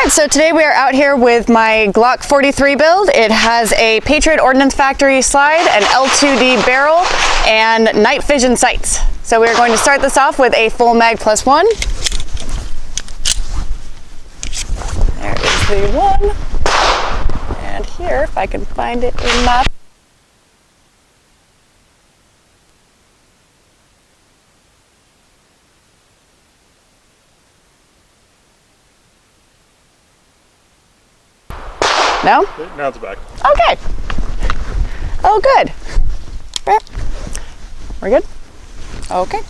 Alright, so today we are out here with my Glock 43 build. It has a Patriot Ordnance Factory slide, an L2D barrel, and Night Fision Sights. So we're going to start this off with a full mag plus one. There is the one. And here, if I can find it in my... No? Now it's back. Okay. Oh, good. We're good? Okay.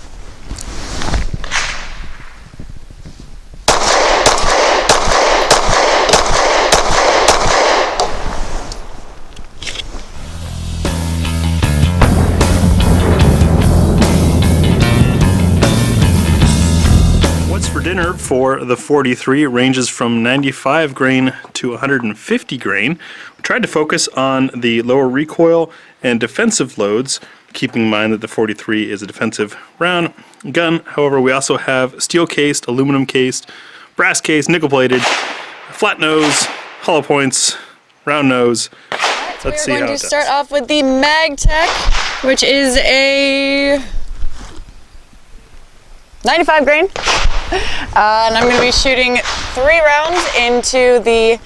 For dinner for the 43 ranges from 95 grain to 150 grain. We tried to focus on the lower recoil and defensive loads, keeping in mind that the 43 is a defensive round gun. However, we also have steel cased, aluminum cased, brass cased, nickel plated, flat nose, hollow points, round nose. Let's see how it does. We're going to start off with the MagTech, which is a 95 grain. And I'm going to be shooting 3 rounds into the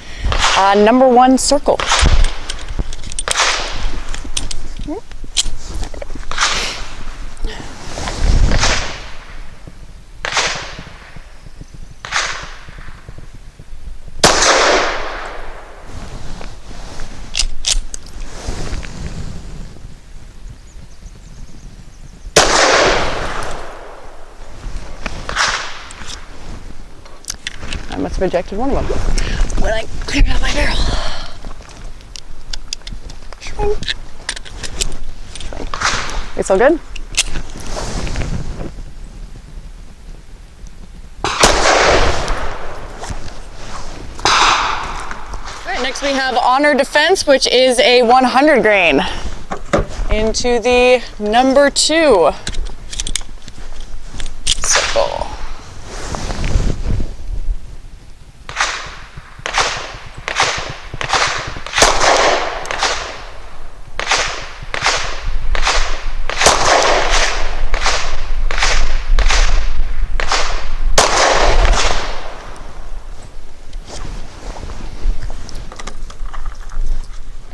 number 1 circle. I must have ejected one of them when I cleared out my barrel. Shrink. Shrink. It's all good? Alright, next we have Honor Defense, which is a 100 grain into the number 2 circle.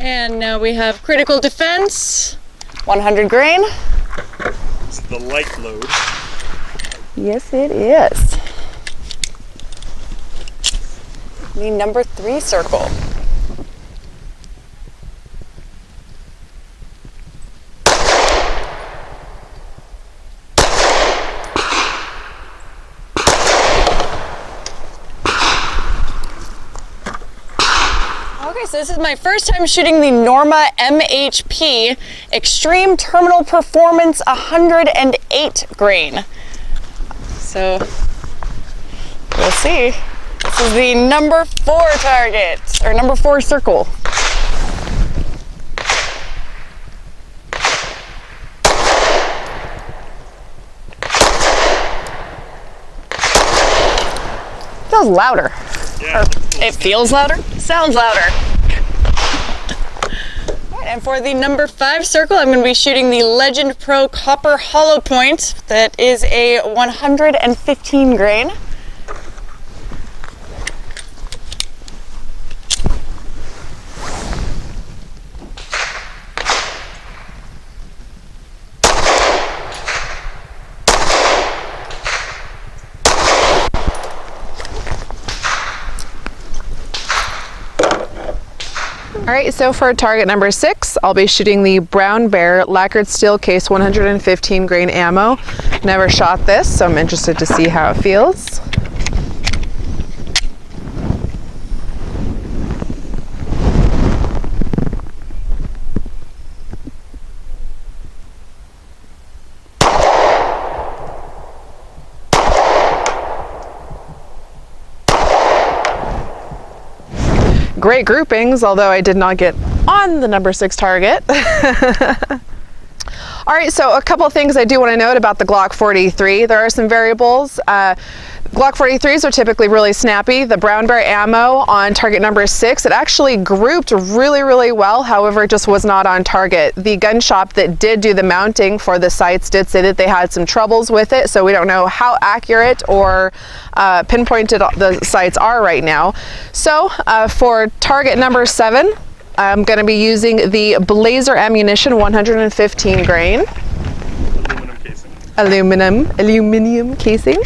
And now we have Critical Defense, 100 grain. It's the light load. Yes, it is. The number 3 circle. Okay, so this is my first time shooting the Norma MHP Extreme Terminal Performance 108 grain. So, we'll see. This is the number 4 target, or number 4 circle. Feels louder. Yeah. Or it feels louder? Sounds louder. And for the number 5 circle, I'm going to be shooting the Legend Pro Copper Hollow Point. That is a 115 grain. Alright, so for target number 6, I'll be shooting the Brown Bear Lacquered Steel Case 115 grain ammo. Never shot this, so I'm interested to see how it feels. Great groupings, although I did not get on the number 6 target. All right, so a couple things I do want to note about the Glock 43. There are some variables. Glock 43s are typically really snappy. The brown bear ammo on target number 6, it actually grouped really well. However, it just was not on target. The gun shop that did do the mounting for the sights did say that they had some troubles with it, so we don't know how accurate or pinpointed the sights are right now. So for target number 7, I'm going to be using the Blazer ammunition 115 grain. Aluminum casing. Aluminum casing.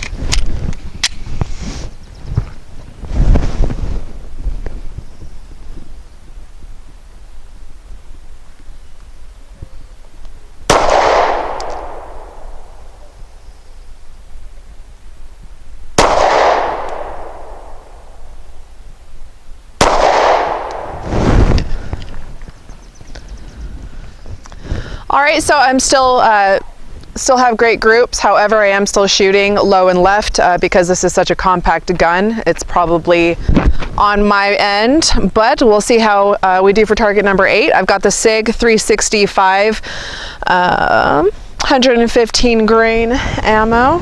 All right, so I'm still have great groups. However, I am still shooting low and left because this is such a compact gun. It's probably on my end, but we'll see how we do for target number 8. I've got the SIG 365 115 grain ammo.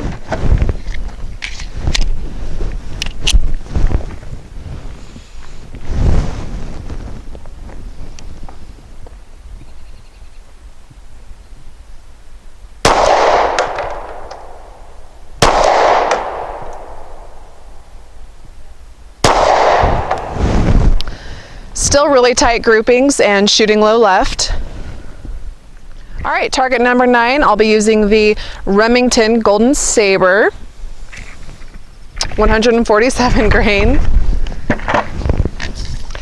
Still really tight groupings and shooting low left. All right, target number 9, I'll be using the Remington Golden Saber, 147 grain.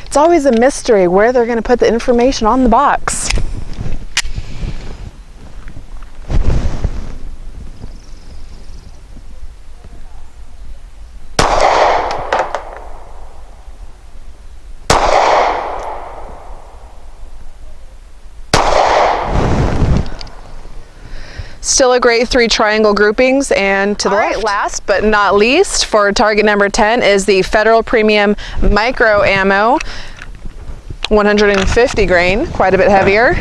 It's always a mystery where they're going to put the information on the box. Still a great 3 triangle groupings, and to the left. Last but not least, for target number 10 is the Federal Premium Micro Ammo, 150 grain, quite a bit heavier.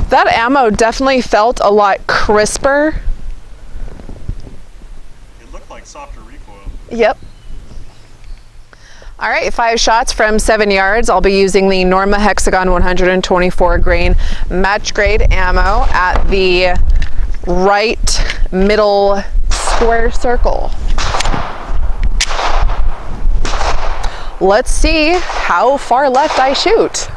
That ammo definitely felt a lot crisper. It looked like softer recoil. Yep. All right, 5 shots from 7 yards. I'll be using the Norma Hexagon 124 grain match grade ammo at the right middle square circle. Let's see how far left I shoot.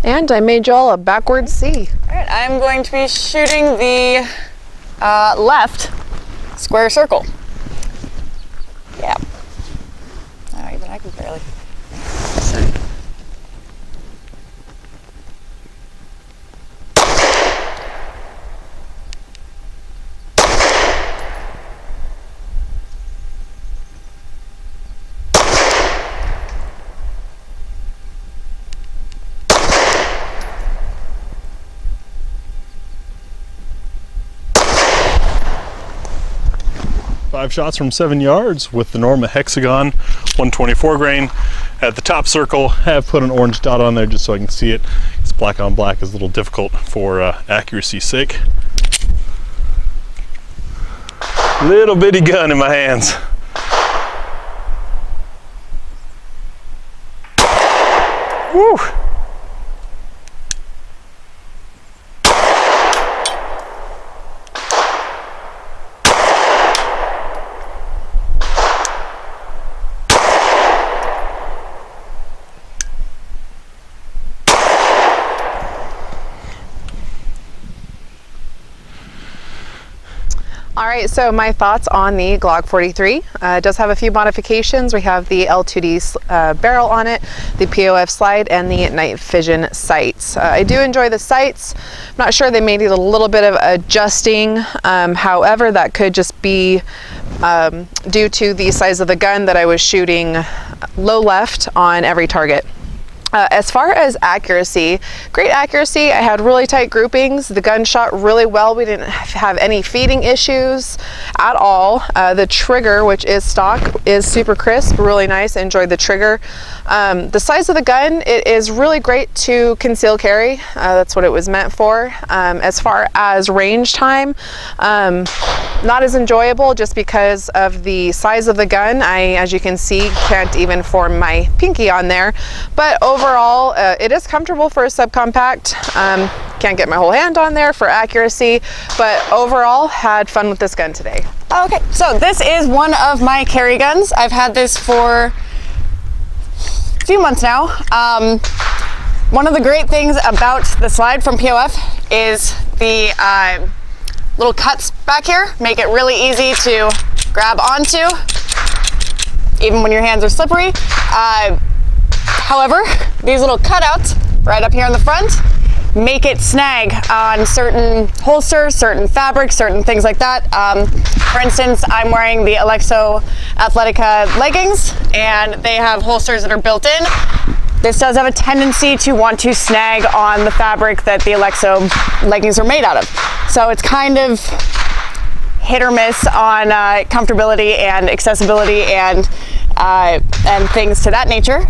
And I made y'all a backwards C. All right, I'm going to be shooting the left square circle. Yeah. Oh, even I can barely. Five shots from 7 yards with the Norma Hexagon 124 grain. At the top circle, I have put an orange dot on there just so I can see it. It's black on black is a little difficult for accuracy's sake. Little bitty gun in my hands. Woo! All right, so my thoughts on the Glock 43. It does have a few modifications. We have the L2D barrel on it, the POF slide, and the Night Fision Sights. I do enjoy the sights. I'm not sure, they may need a little bit of adjusting. However, that could just be due to the size of the gun that I was shooting low left on every target. As far as accuracy, great accuracy. I had really tight groupings. The gun shot really well. We didn't have any feeding issues at all. The trigger, which is stock, is super crisp, really nice. I enjoyed the trigger. The size of the gun, it is really great to conceal carry. That's what it was meant for. As far as range time, not as enjoyable just because of the size of the gun. I, as you can see, can't even form my pinky on there. But overall, it is comfortable for a subcompact. Can't get my whole hand on there for accuracy, but overall, had fun with this gun today. Okay, so this is one of my carry guns. I've had this for a few months now. One of the great things about the slide from POF is the little cuts back here make it really easy to grab onto, even when your hands are slippery. However, these little cutouts right up here in the front make it snag on certain holsters, certain fabrics, certain things like that. For instance, I'm wearing the Alexo Athletica leggings, and they have holsters that are built in. This does have a tendency to want to snag on the fabric that the Alexo leggings are made out of. So it's kind of hit or miss on comfortability and accessibility and things to that nature.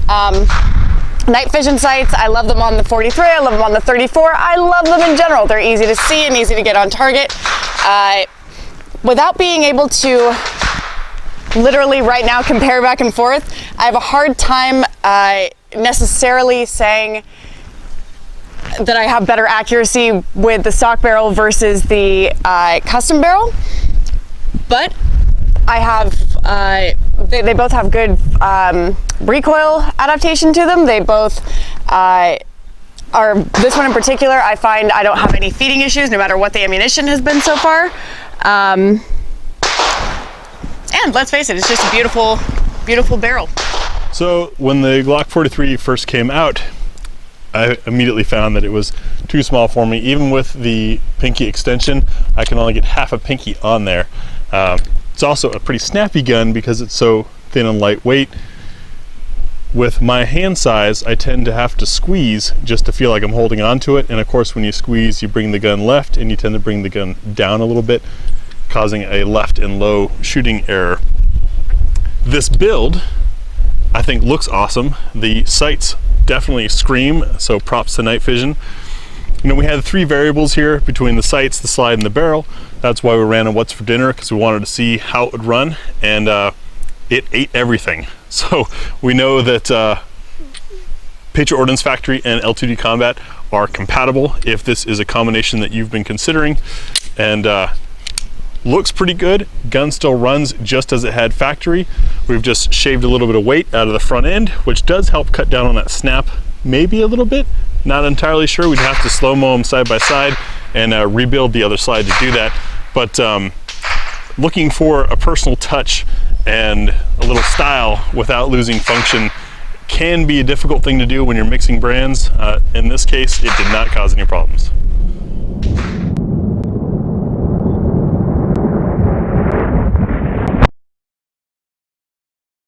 Night Fision Sights, I love them on the 43, I love them on the 34, I love them in general. They're easy to see and easy to get on target. Without being able to literally right now compare back and forth, I have a hard time necessarily saying that I have better accuracy with the stock barrel versus the custom barrel, but I have, they both have good recoil adaptation to them. They both are, this one in particular, I find I don't have any feeding issues no matter what the ammunition has been so far. And let's face it, it's just a beautiful, beautiful barrel. So when the Glock 43 first came out, I immediately found that it was too small for me. Even with the pinky extension, I can only get half a pinky on there. It's also a pretty snappy gun because it's so thin and lightweight. With my hand size, I tend to have to squeeze just to feel like I'm holding on to it. And of course, when you squeeze, you bring the gun left and you tend to bring the gun down a little bit, causing a left and low shooting error. This build, I think, looks awesome. The sights definitely scream, so props to Night Fision. You know, we had 3 variables here between the sights, the slide, and the barrel. That's why we ran a what's for dinner, because we wanted to see how it would run, and it ate everything. So we know that Patriot Ordnance Factory and L2D Combat are compatible if this is a combination that you've been considering, and looks pretty good. Gun still runs just as it had factory. We've just shaved a little bit of weight out of the front end, which does help cut down on that snap maybe a little bit. Not entirely sure. We'd have to slow-mo them side by side and rebuild the other side to do that. But looking for a personal touch and a little style without losing function can be a difficult thing to do when you're mixing brands. In this case, it did not cause any problems.